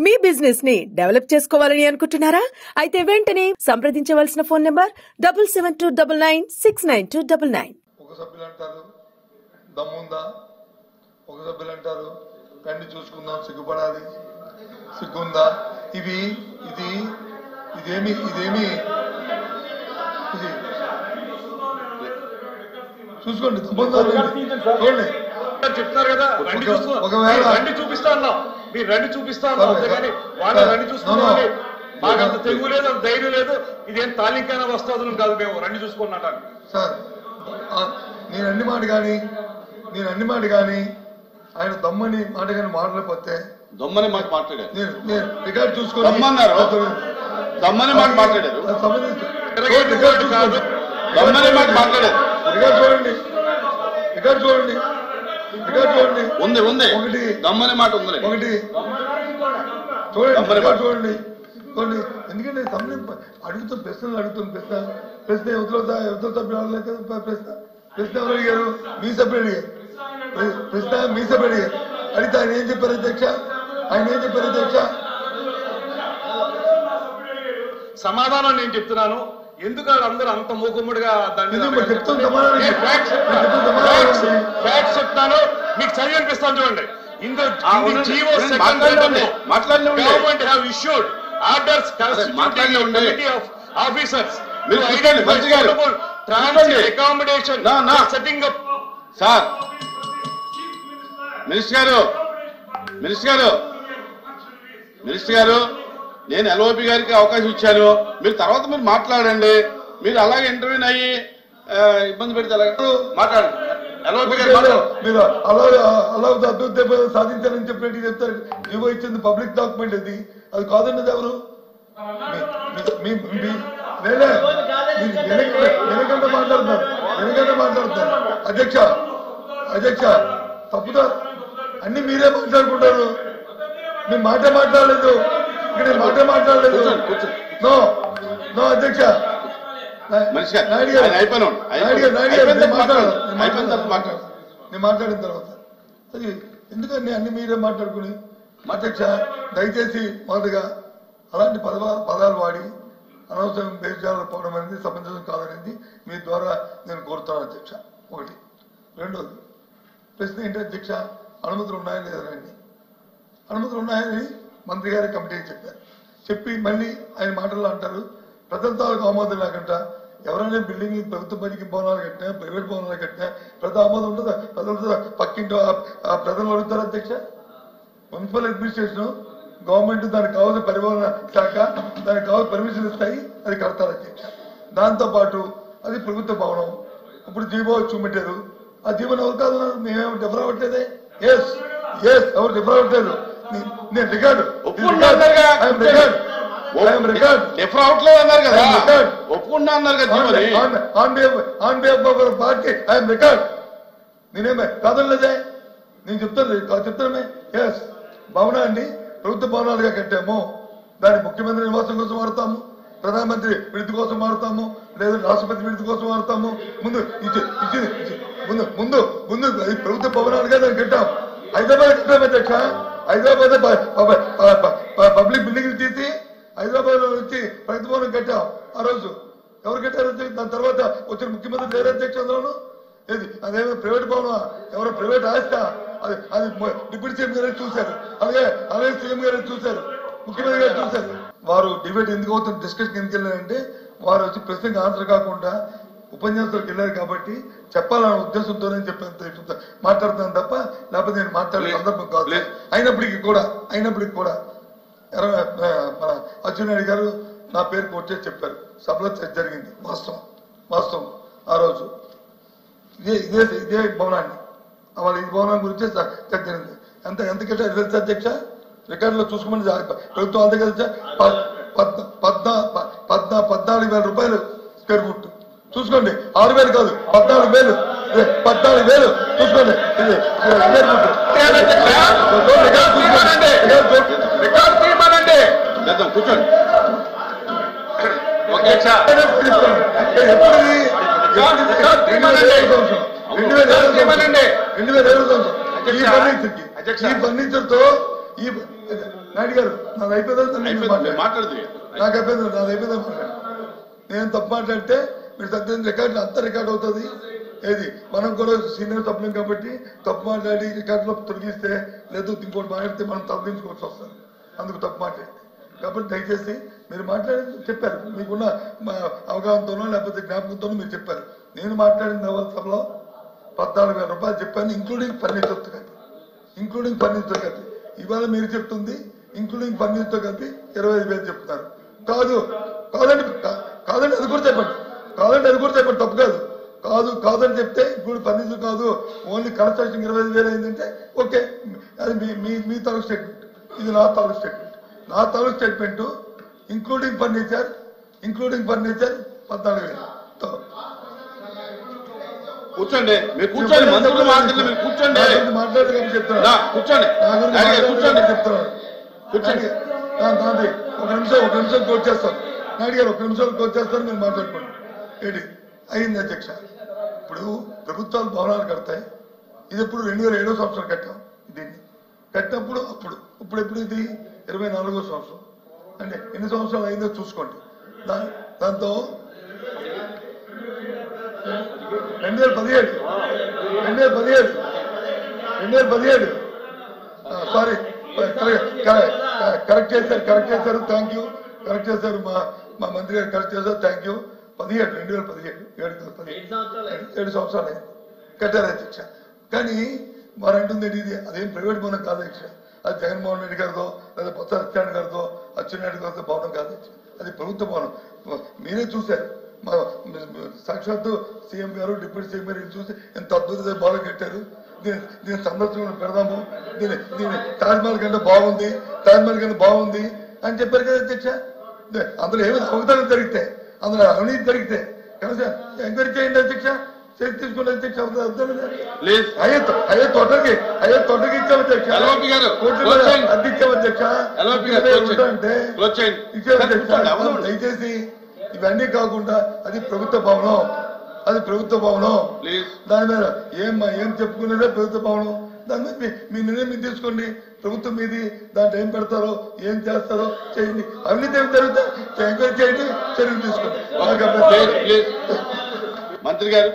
మీ business ని develop చేసుకోవాలని అనుకుంటున్నారా? అయితే వెంటనే సంప్రదించవలసిన ఫోన్ నంబర్ 7729969299. ఒక సభ్యులు అంటారు దమ్ముందా, ఒక సభ్యులు అంటారు కండి చూసుకుందాం సిగ్గుపడాలి, సిగ్గుందా, ఇది ఇదేమి ఇది చూసుకోండి. చూడండి చెప్తున్నారు కదా, ఒకవేళ రండి చూపిస్తా అన్నాం, మీరు రండి చూపిస్తా అన్నాం అంతేగాని వాళ్ళ రండి చూసుకున్నాం. మాకంత తెలుగు లేదు, అంత ధైర్యం లేదు. ఇదేం తాలింకైనా వస్తుంది కాదు, మేము రండి చూసుకున్నట్టు సార్. నేను అన్ని మాట కానీ ఆయన దమ్మని మాట కానీ మాట్లాడకపోతే దమ్మని మాట మాట్లాడారు. నేను రికార్డు చూసుకొని దమ్మని మాట మాట్లాడారు. కాదు, దమ్మని మాట మాట్లాడారు. రికార్డు చూడండి. ఉంది ఒకటి దమ్మని మాట ఉంది. ఒకటి చూడండి. ఎందుకంటే అడుగుతున్న ప్రశ్న యువతల సభ్యులు ప్రశ్న ఎవరు అడిగారు? మీ సభ్యులు అడిగారు. మీ సభ్యులు అడిగారు. అడిగితే ఆయన ఏం చెప్పారు అధ్యక్ష? సమాధానం నేను చెప్తున్నాను. ఎందుకు అందరూ అంత మూకుమ్ముడిగా చెప్తాను, మీకు చదివి అనిపిస్తాను చూడండి. Government have issued orders officers accommodation setting up. Sir minister గారు నేను ఎల్ఓపి గారికి అవకాశం ఇచ్చాను. మీరు తర్వాత మీరు మాట్లాడండి. మీరు అలాగే ఇంటర్వ్యూ అయ్యి ఇబ్బంది పెడితే మాట్లాడండి. ఎల్ఓపి గారు మీరు అలా సాధించాలని చెప్పినట్టు చెప్తారు. జీవో ఇచ్చింది పబ్లిక్ డాక్యుమెంట్, అది కాదన్నది ఎవరు? వెనకంటే మాట్లాడుతున్నారు అధ్యక్ష తప్పుదా అన్ని మీరే మాట్లాడుకుంటారు. మీ మాట మాట్లాడలేదు, ఇక్కడ మాట మాట్లాడలేదు. నో అధ్యక్ష, నేను మాట్లాడిన తర్వాత అది ఎందుకని అన్ని మీరే మాట్లాడుకుని. అధ్యక్ష దయచేసి మొదటిగా అలాంటి పదాలు వాడి అనవసరం దేశాలు పోవడం అనేది సమంజసం కాదనేది మీ ద్వారా నేను కోరుతాను అధ్యక్ష. ఒకటి. రెండోది ప్రశ్న ఏంటి అధ్యక్ష, అనుమతులు ఉన్నాయని లేదండి. అనుమతులు ఉన్నాయని మంత్రి గారి కమిటీకి చెప్పి మళ్ళీ ఆయన మాటల్లో అంటారు ప్రజల తాలూకు ఆమోదం లేకుండా ఎవరైనా బిల్డింగ్ ప్రభుత్వ పనికి భవనాలు కట్టినా, ప్రైవేట్ భవనాలు కట్టినా ప్రజల ఆమోదం ఉంటుందా? ప్రజలతో పక్కింటో ప్రజలు అడుగుతారు అధ్యక్ష. మున్సిపల్ అడ్మినిస్ట్రేషన్ గవర్నమెంట్ దానికి కావాల్సిన పరిపాలన శాఖ దానికి కావాల్సిన పర్మిషన్ ఇస్తాయి, అది కడతారు అధ్యక్ష. దాంతోపాటు అది ప్రభుత్వ భవనం. ఇప్పుడు జీవో చూపెట్టారు, ఆ జీవోని ఎవరు కాదు, మేమేమో డిఫర్ అవ్వట్లేదే. ఎవరు డిఫర్ అవ్వట్లేదు. నేను రికార్డు పార్టీ ఐఎమ్ రికార్డ్. నేనేమే కాదనలేదే, నేను చెప్తానే. భవనా అండి ప్రభుత్వ భవనాలుగా కట్టాము, దాన్ని ముఖ్యమంత్రి నివాసం కోసం వాడతాము, ప్రధానమంత్రి విడుదల కోసం వాడతాము, లేదా రాష్ట్రపతి విడుదల కోసం వాడతాము. ముందు ప్రభుత్వ భవనాలుగా దాన్ని కట్టాం. హైదరాబాద్ కట్టాం అధ్యక్ష. హైదరాబాద్ పబ్లిక్ బిల్డింగ్ తీసి హైదరాబాద్ లో వచ్చి ప్రగతి భవనం కట్టాం. ఆ రోజు ఎవరు కట్టారు? దాని తర్వాత వచ్చిన ముఖ్యమంత్రి లేరు అధ్యక్ష. అందులోను ఏది అదేమో ప్రైవేట్ భవనం, ఎవరో ప్రైవేట్ ఆస్తా, అది డిప్యూటీ సీఎం గారు చూశారు, అలాగే సీఎం గారు చూశారు, ముఖ్యమంత్రి గారు చూశారు. వారు డిబేట్ ఎందుకు అవుతుంది, డిస్కషన్ ఎందుకు వెళ్ళారంటే వారు వచ్చి ప్రశ్నకి ఆన్సర్ కాకుండా ఉపన్యాసాలకు వెళ్ళారు కాబట్టి చెప్పాలన్న ఉద్దేశంతోనే మాట్లాడుతున్నాను తప్ప లేకపోతే నేను మాట్లాడే సందర్భం కాదు. అయినప్పటికీ కూడా మన అచ్చెన్నాయుడు గారు నా పేరు కొట్టే చెప్పారు. సభలో జరిగింది వాస్తవం. ఆ రోజు ఇదే భవనాన్ని వాళ్ళ ఈ భవనం గురించి జరిగింది. ఎంత కట్టారు తెలుసా అధ్యక్ష? రికార్డులో చూసుకోమని ప్రభుత్వం అంతే కదా, 14,000 రూపాయలు స్క్వేర్ ఫుట్. చూసుకోండి, 6,000 కాదు, 14,000 చూసుకోండి. కూర్చోండి. ఈ ఫర్నిచర్ తో నాయుడు గారు నాది అయిపోయిందా మాట్లాడుతుంది నాకు అయిపోయింది నాది అయిపోయిందా మాట్లాడు నేను తప్పు మాట్లాడితే మీరు సత్యం రికార్డు అంతా రికార్డ్ అవుతుంది ఏది మనం కూడా సీనియర్ సభ్యులం కాబట్టి తప్పు మాట్లాడి రికార్డులో తొలగిస్తే లేదు ఇంకోటి మాట్లాడితే మనం తొలగించుకోవాల్సి వస్తుంది అందుకు తప్పు మాట్లాడింది కాబట్టి దయచేసి మీరు మాట్లాడి చెప్పారు మీకున్న అవగాహనతోనో లేకపోతే జ్ఞాపకంతోనో మీరు చెప్పారు నేను మాట్లాడిన సభలో 14,000 రూపాయలు చెప్పాను ఇంక్లూడింగ్ ఫర్నిచర్తో కలిపి ఇవాళ మీరు చెప్తుంది ఇంక్లూడింగ్ ఫర్నిచర్తో కలిపి 25,000 చెప్తున్నారు కాదండి అది కూడా చెప్పండి తప్పు కాదని చెప్తే ఇప్పుడు ఫర్నిచర్ కాదు ఓన్లీ కన్స్ట్రక్షన్ 25,000 అయిందంటే ఓకే అది మీ తాలూకు స్టేట్మెంట్ ఇది నా తాలూకు స్టేట్మెంట్ ఇంక్లూడింగ్ ఫర్నిచర్ 14,000 కూర్చోండి మీరు కూర్చోండి మంత్రులు మాట్లాడండి మీరు కూర్చోండి మాట్లాడదని చెప్తున్నా కూర్చోండి కూర్చోండి ఒక నిమిషం కోట్ చేస్తాను నాయుడు గారు ఒక నిమిషం కోట్ చేస్తాను మీరు మాట్లాడుకోండి ఏంటి అయింది అధ్యక్ష ఇప్పుడు ప్రభుత్వాలు భవనాలు కడతాయి ఇది ఎప్పుడు 2007వ సంవత్సరం కట్టాం దీన్ని కట్టినప్పుడు ఇప్పుడు ఎప్పుడు ఇది 24వ సంవత్సరం అంటే ఎన్ని సంవత్సరాలు అయిందో చూసుకోండి దాంతో 2017 సారీ కరెక్ట్ చేశారు థ్యాంక్ యూ కరెక్ట్ చేశారు మా మంత్రి గారు కరెక్ట్ చేశారు థ్యాంక్ యూ 2017 7 సంవత్సరాలు అయింది కట్టారు అధ్యక్ష కానీ వారు అంటుంది ఇది అదేం ప్రైవేట్ భవనం కాదు అధ్యక్ష అది జగన్మోహన్ రెడ్డి గారితో లేదా బొత్స సత్యనారాయణ గారితో అచ్చెన్నాయుడు గారితో భవనం కాదు అది ప్రభుత్వ భవనం మీరే చూశారు సాక్షాత్తు సీఎం గారు డిప్యూటీ సీఎం గారు చూసి ఎంత అద్భుత భవనం కట్టారు దీని సందర్శన పెడదాము దీని తాజ్మహల్ కంటే బాగుంది అని చెప్పారు కదా అధ్యక్ష అందులో ఏమైనా అవగాహన జరిగితే అందులో అవినీతి జరిగితే కనుక ఎంక్వైరీ చేయండి అధ్యక్ష చర్య తీసుకోండి అధ్యక్ష అయ్యే తోటకి ఇచ్చాం అధ్యక్ష అధ్యక్షం అధ్యక్ష అంటే దయచేసి ఇవన్నీ కాకుండా అది ప్రభుత్వ భవనం దాని మీద ఏం చెప్పుకునేదే ప్రభుత్వ భవనం దాని మీద మీ నిర్ణయం మీరు తీసుకోండి ప్రభుత్వం మీది దాంట్లో ఏం పెడతారో ఏం చేస్తారో చేయండి అవినీతి ఏం జరుగుతా ఎంక్వైరీ చేయండి చర్యలు తీసుకోండి మంత్రి గారు